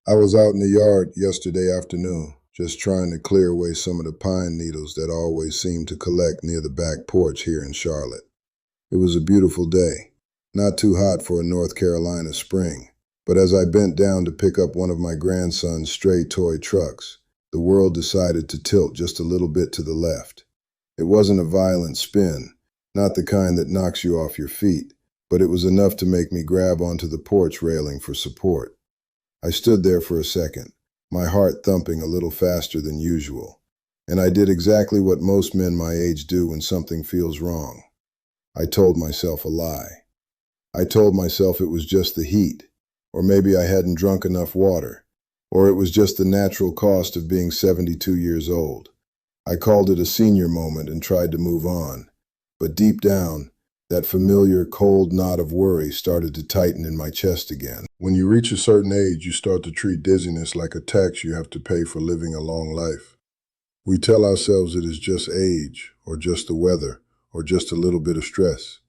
I was out in the yard yesterday afternoon, just trying to clear away some of the pine needles that always seem to collect near the back porch here in Charlotte. It was a beautiful day, not too hot for a North Carolina spring, but as I bent down to pick up one of my grandson's stray toy trucks, the world decided to tilt just a little bit to the left. It wasn't a violent spin, not the kind that knocks you off your feet, but it was enough to make me grab onto the porch railing for support. I stood there for a second, my heart thumping a little faster than usual, and I did exactly what most men my age do when something feels wrong. I told myself a lie. I told myself it was just the heat, or maybe I hadn't drunk enough water, or it was just the natural cost of being 72 years old. I called it a senior moment and tried to move on, but deep down, that familiar cold knot of worry started to tighten in my chest again. When you reach a certain age, you start to treat dizziness like a tax you have to pay for living a long life. We tell ourselves it is just age, or just the weather, or just a little bit of stress.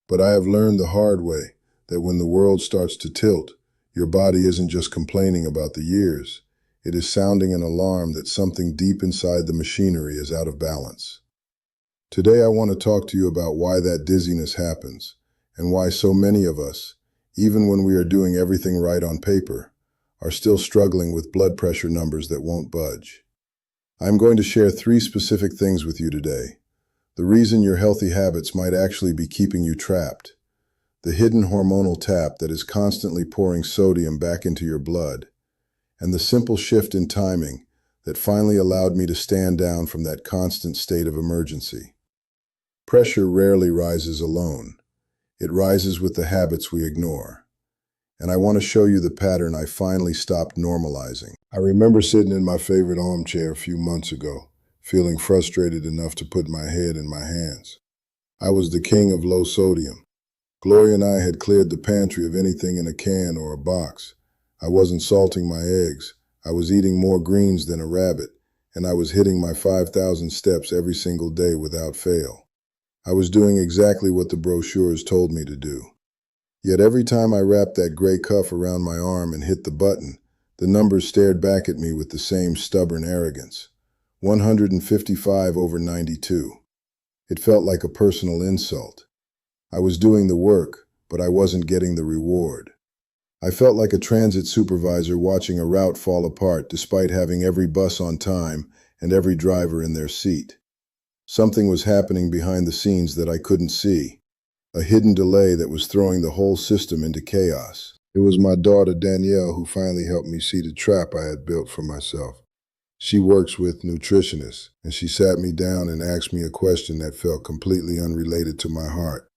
But I have learned the hard way that when the world starts to tilt, your body isn't just complaining about the years. It is sounding an alarm that something deep inside the machinery is out of balance. Today I want to talk to you about why that dizziness happens, and why so many of us, even when we are doing everything right on paper, are still struggling with blood pressure numbers that won't budge. I'm going to share 3 specific things with you today. The reason your healthy habits might actually be keeping you trapped. The hidden hormonal tap that is constantly pouring sodium back into your blood. And the simple shift in timing that finally allowed me to stand down from that constant state of emergency. Pressure rarely rises alone. It rises with the habits we ignore. And I want to show you the pattern I finally stopped normalizing. I remember sitting in my favorite armchair a few months ago, feeling frustrated enough to put my head in my hands. I was the king of low sodium. Gloria and I had cleared the pantry of anything in a can or a box. I wasn't salting my eggs. I was eating more greens than a rabbit, and I was hitting my 5,000 steps every single day without fail. I was doing exactly what the brochures told me to do. Yet every time I wrapped that gray cuff around my arm and hit the button, the numbers stared back at me with the same stubborn arrogance. 155 over 92. It felt like a personal insult. I was doing the work, but I wasn't getting the reward. I felt like a transit supervisor watching a route fall apart despite having every bus on time and every driver in their seat. Something was happening behind the scenes that I couldn't see, a hidden delay that was throwing the whole system into chaos. It was my daughter Danielle who finally helped me see the trap I had built for myself. She works with nutritionists, and she sat me down and asked me a question that felt completely unrelated to my heart.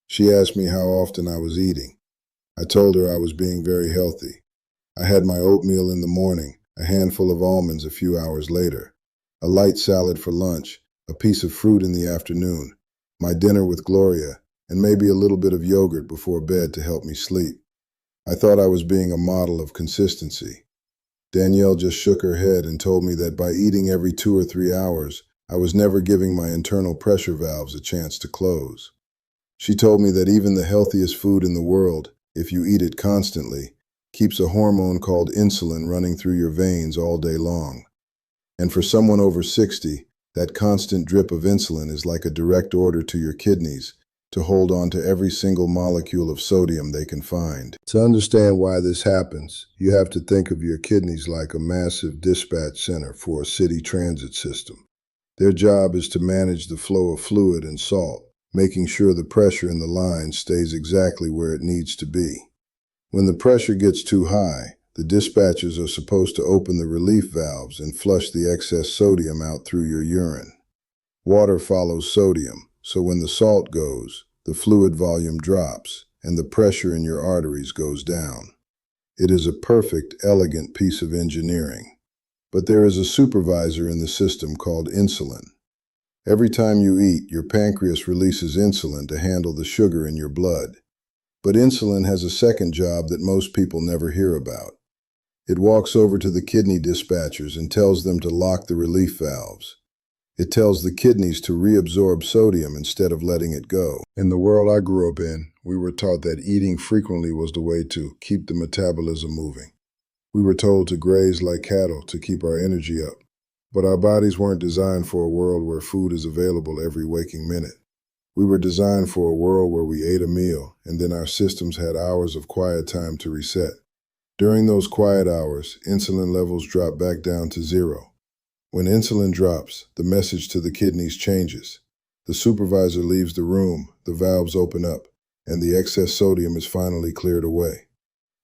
She asked me how often I was eating. I told her I was being very healthy. I had my oatmeal in the morning, a handful of almonds a few hours later, a light salad for lunch, a piece of fruit in the afternoon, my dinner with Gloria, and maybe a little bit of yogurt before bed to help me sleep. I thought I was being a model of consistency. Danielle just shook her head and told me that by eating every 2 or 3 hours, I was never giving my internal pressure valves a chance to close. She told me that even the healthiest food in the world, if you eat it constantly, keeps a hormone called insulin running through your veins all day long. And for someone over 60, that constant drip of insulin is like a direct order to your kidneys to hold on to every single molecule of sodium they can find. To understand why this happens, you have to think of your kidneys like a massive dispatch center for a city transit system. Their job is to manage the flow of fluid and salt, making sure the pressure in the line stays exactly where it needs to be. When the pressure gets too high, the dispatchers are supposed to open the relief valves and flush the excess sodium out through your urine. Water follows sodium, so when the salt goes, the fluid volume drops, and the pressure in your arteries goes down. It is a perfect, elegant piece of engineering. But there is a supervisor in the system called insulin. Every time you eat, your pancreas releases insulin to handle the sugar in your blood. But insulin has a second job that most people never hear about. It walks over to the kidney dispatchers and tells them to lock the relief valves. It tells the kidneys to reabsorb sodium instead of letting it go. In the world I grew up in, we were taught that eating frequently was the way to keep the metabolism moving. We were told to graze like cattle to keep our energy up. But our bodies weren't designed for a world where food is available every waking minute. We were designed for a world where we ate a meal and then our systems had hours of quiet time to reset. During those quiet hours, insulin levels drop back down to zero. When insulin drops, the message to the kidneys changes. The supervisor leaves the room, the valves open up, and the excess sodium is finally cleared away.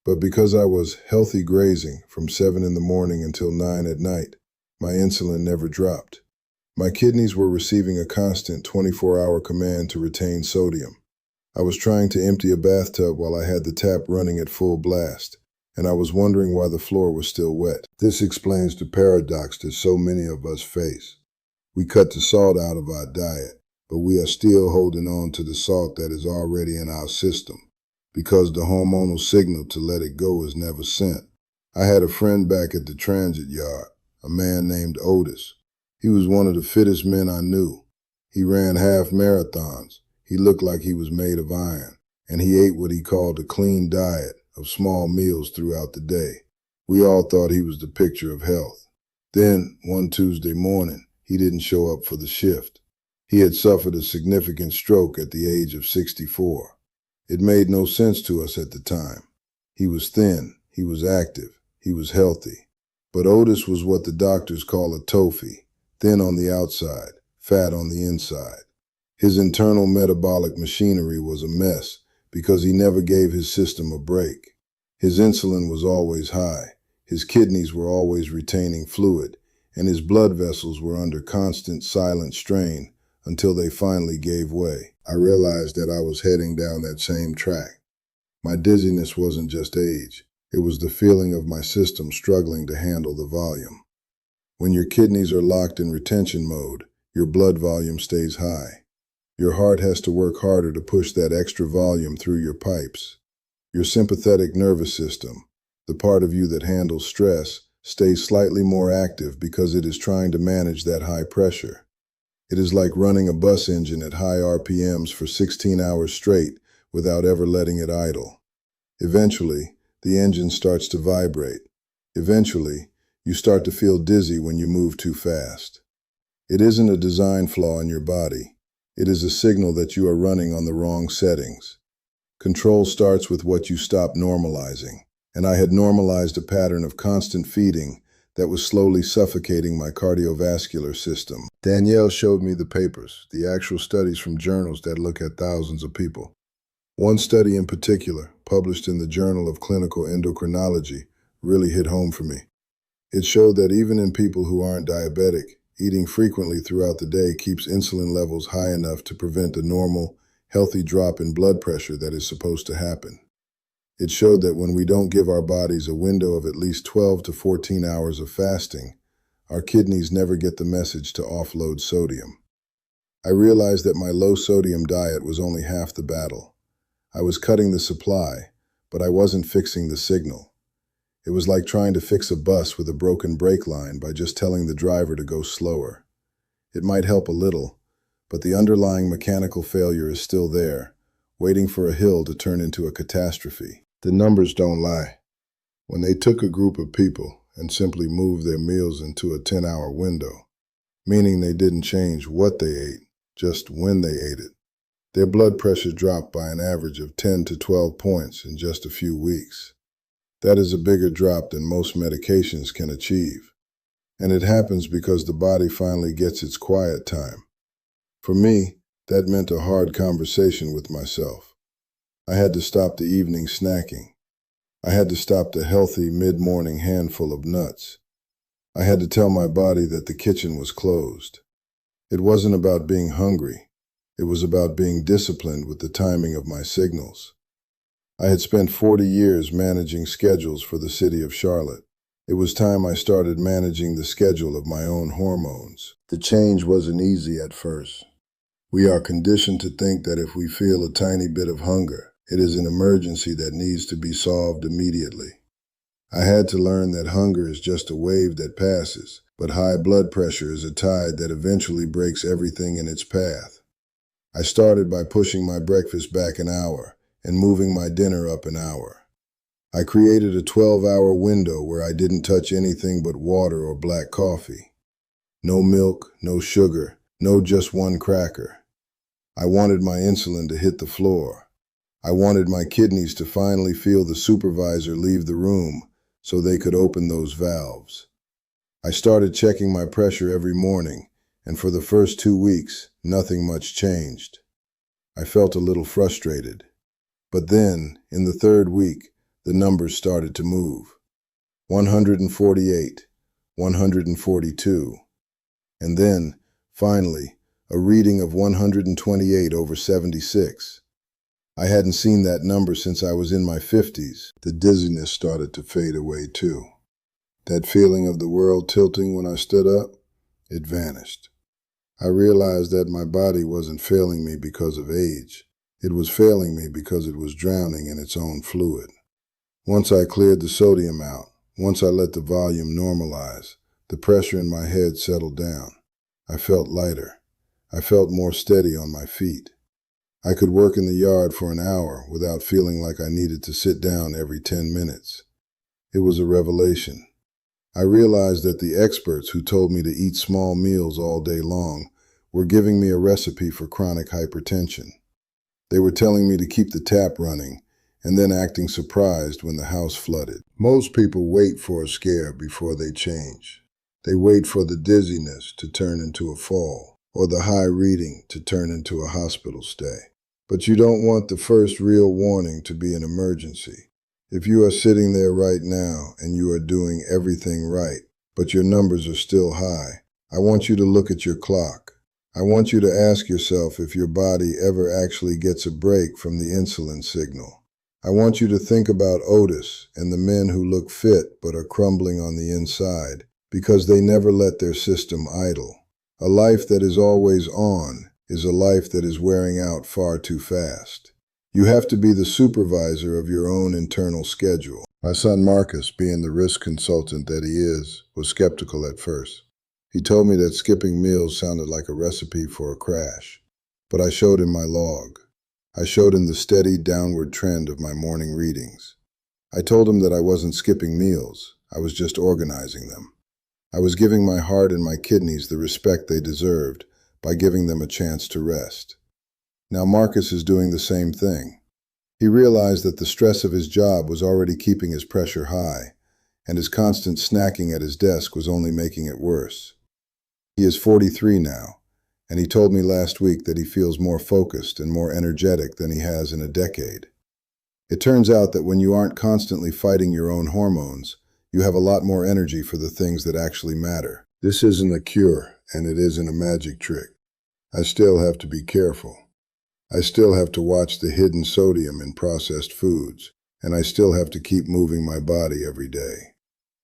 But because I was healthy grazing from 7 in the morning until 9 at night, my insulin never dropped. My kidneys were receiving a constant 24-hour command to retain sodium. I was trying to empty a bathtub while I had the tap running at full blast, and I was wondering why the floor was still wet. This explains the paradox that so many of us face. We cut the salt out of our diet, but we are still holding on to the salt that is already in our system, because the hormonal signal to let it go is never sent. I had a friend back at the transit yard, a man named Otis. He was one of the fittest men I knew. He ran half marathons. He looked like he was made of iron, and he ate what he called a clean diet of small meals throughout the day. We all thought he was the picture of health. Then, one Tuesday morning, he didn't show up for the shift. He had suffered a significant stroke at the age of 64. It made no sense to us at the time. He was thin, he was active, he was healthy. But Otis was what the doctors call a TOFI, thin on the outside, fat on the inside. His internal metabolic machinery was a mess because he never gave his system a break. His insulin was always high, his kidneys were always retaining fluid, and his blood vessels were under constant silent strain until they finally gave way. I realized that I was heading down that same track. My dizziness wasn't just age. It was the feeling of my system struggling to handle the volume. When your kidneys are locked in retention mode, your blood volume stays high. Your heart has to work harder to push that extra volume through your pipes. Your sympathetic nervous system, the part of you that handles stress, stays slightly more active because it is trying to manage that high pressure. It is like running a bus engine at high RPMs for 16 hours straight without ever letting it idle. Eventually, the engine starts to vibrate. Eventually, you start to feel dizzy when you move too fast. It isn't a design flaw in your body. It is a signal that you are running on the wrong settings. Control starts with what you stop normalizing, and I had normalized a pattern of constant feeding that was slowly suffocating my cardiovascular system. Danielle showed me the papers, the actual studies from journals that look at thousands of people. One study in particular, published in the Journal of Clinical Endocrinology, really hit home for me. It showed that even in people who aren't diabetic, eating frequently throughout the day keeps insulin levels high enough to prevent a normal, healthy drop in blood pressure that is supposed to happen. It showed that when we don't give our bodies a window of at least 12 to 14 hours of fasting, our kidneys never get the message to offload sodium. I realized that my low-sodium diet was only half the battle. I was cutting the supply, but I wasn't fixing the signal. It was like trying to fix a bus with a broken brake line by just telling the driver to go slower. It might help a little, but the underlying mechanical failure is still there, waiting for a hill to turn into a catastrophe. The numbers don't lie. When they took a group of people and simply moved their meals into a 10-hour window, meaning they didn't change what they ate, just when they ate it, their blood pressure dropped by an average of 10 to 12 points in just a few weeks. That is a bigger drop than most medications can achieve. And it happens because the body finally gets its quiet time. For me, that meant a hard conversation with myself. I had to stop the evening snacking. I had to stop the healthy mid-morning handful of nuts. I had to tell my body that the kitchen was closed. It wasn't about being hungry. It was about being disciplined with the timing of my signals. I had spent 40 years managing schedules for the city of Charlotte. It was time I started managing the schedule of my own hormones. The change wasn't easy at first. We are conditioned to think that if we feel a tiny bit of hunger, it is an emergency that needs to be solved immediately. I had to learn that hunger is just a wave that passes, but high blood pressure is a tide that eventually breaks everything in its path. I started by pushing my breakfast back an hour and moving my dinner up an hour. I created a 12-hour window where I didn't touch anything but water or black coffee. No milk, no sugar, no just one cracker. I wanted my insulin to hit the floor. I wanted my kidneys to finally feel the supervisor leave the room so they could open those valves. I started checking my pressure every morning, and for the first 2 weeks, nothing much changed. I felt a little frustrated. But then, in the 3rd week, the numbers started to move. 148, 142. And then, finally, a reading of 128/76. I hadn't seen that number since I was in my 50s. The dizziness started to fade away too. That feeling of the world tilting when I stood up, it vanished. I realized that my body wasn't failing me because of age. It was failing me because it was drowning in its own fluid. Once I cleared the sodium out, once I let the volume normalize, the pressure in my head settled down. I felt lighter. I felt more steady on my feet. I could work in the yard for an hour without feeling like I needed to sit down every 10 minutes. It was a revelation. I realized that the experts who told me to eat small meals all day long were giving me a recipe for chronic hypertension. They were telling me to keep the tap running and then acting surprised when the house flooded. Most people wait for a scare before they change. They wait for the dizziness to turn into a fall, or the high reading to turn into a hospital stay. But you don't want the first real warning to be an emergency. If you are sitting there right now and you are doing everything right, but your numbers are still high, I want you to look at your clock. I want you to ask yourself if your body ever actually gets a break from the insulin signal. I want you to think about Otis and the men who look fit but are crumbling on the inside because they never let their system idle. A life that is always on is a life that is wearing out far too fast. You have to be the supervisor of your own internal schedule. My son Marcus, being the risk consultant that he is, was skeptical at first. He told me that skipping meals sounded like a recipe for a crash. But I showed him my log. I showed him the steady downward trend of my morning readings. I told him that I wasn't skipping meals, I was just organizing them. I was giving my heart and my kidneys the respect they deserved by giving them a chance to rest. Now Marcus is doing the same thing. He realized that the stress of his job was already keeping his pressure high, and his constant snacking at his desk was only making it worse. He is 43 now, and he told me last week that he feels more focused and more energetic than he has in a decade. It turns out that when you aren't constantly fighting your own hormones, you have a lot more energy for the things that actually matter. This isn't a cure, and it isn't a magic trick. I still have to be careful. I still have to watch the hidden sodium in processed foods, and I still have to keep moving my body every day.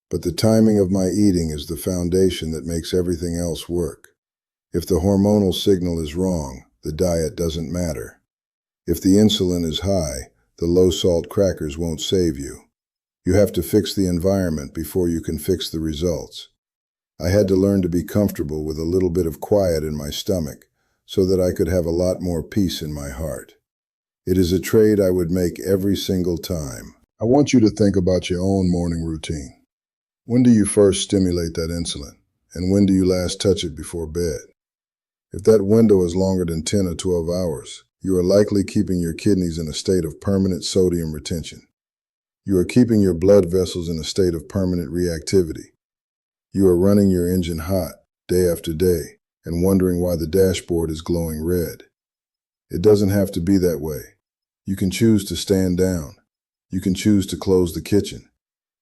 But the timing of my eating is the foundation that makes everything else work. If the hormonal signal is wrong, the diet doesn't matter. If the insulin is high, the low-salt crackers won't save you. You have to fix the environment before you can fix the results. I had to learn to be comfortable with a little bit of quiet in my stomach so that I could have a lot more peace in my heart. It is a trade I would make every single time. I want you to think about your own morning routine. When do you first stimulate that insulin? And when do you last touch it before bed? If that window is longer than 10 or 12 hours, you are likely keeping your kidneys in a state of permanent sodium retention. You are keeping your blood vessels in a state of permanent reactivity. You are running your engine hot, day after day, and wondering why the dashboard is glowing red. It doesn't have to be that way. You can choose to stand down. You can choose to close the kitchen.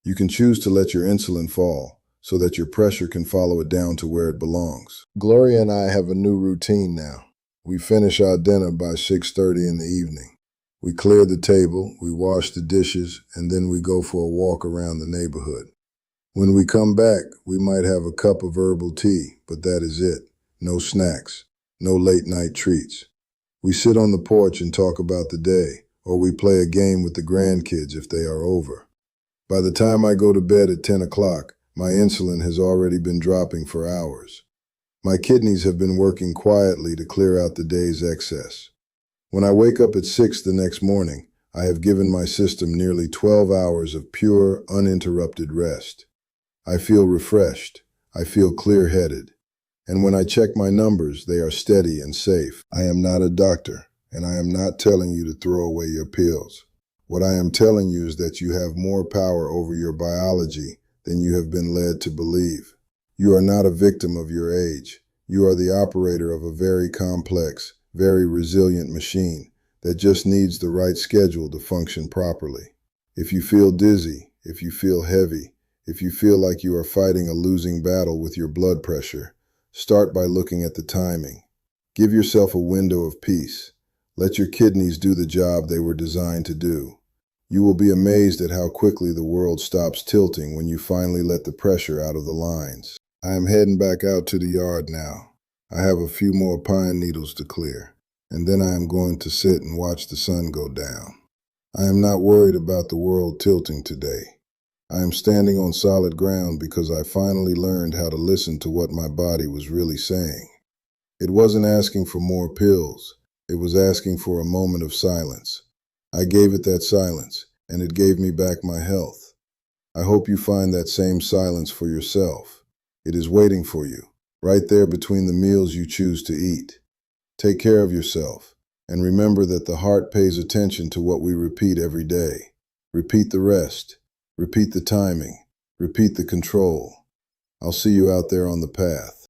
You can choose to let your insulin fall so that your pressure can follow it down to where it belongs. Gloria and I have a new routine now. We finish our dinner by 6:30 in the evening. We clear the table, we wash the dishes, and then we go for a walk around the neighborhood. When we come back, we might have a cup of herbal tea, but that is it. No snacks, no late night treats. We sit on the porch and talk about the day, or we play a game with the grandkids if they are over. By the time I go to bed at 10 o'clock, my insulin has already been dropping for hours. My kidneys have been working quietly to clear out the day's excess. When I wake up at 6 the next morning, I have given my system nearly 12 hours of pure, uninterrupted rest. I feel refreshed. I feel clear-headed. And when I check my numbers, they are steady and safe. I am not a doctor, and I am not telling you to throw away your pills. What I am telling you is that you have more power over your biology than you have been led to believe. You are not a victim of your age. You are the operator of a very complex, very resilient machine that just needs the right schedule to function properly. If you feel dizzy, if you feel heavy, if you feel like you are fighting a losing battle with your blood pressure, start by looking at the timing. Give yourself a window of peace. Let your kidneys do the job they were designed to do. You will be amazed at how quickly the world stops tilting when you finally let the pressure out of the lines. I am heading back out to the yard now. I have a few more pine needles to clear, and then I am going to sit and watch the sun go down. I am not worried about the world tilting today. I am standing on solid ground because I finally learned how to listen to what my body was really saying. It wasn't asking for more pills. It was asking for a moment of silence. I gave it that silence, and it gave me back my health. I hope you find that same silence for yourself. It is waiting for you, right there between the meals you choose to eat. Take care of yourself, and remember that the heart pays attention to what we repeat every day. Repeat the rest. Repeat the timing. Repeat the control. I'll see you out there on the path.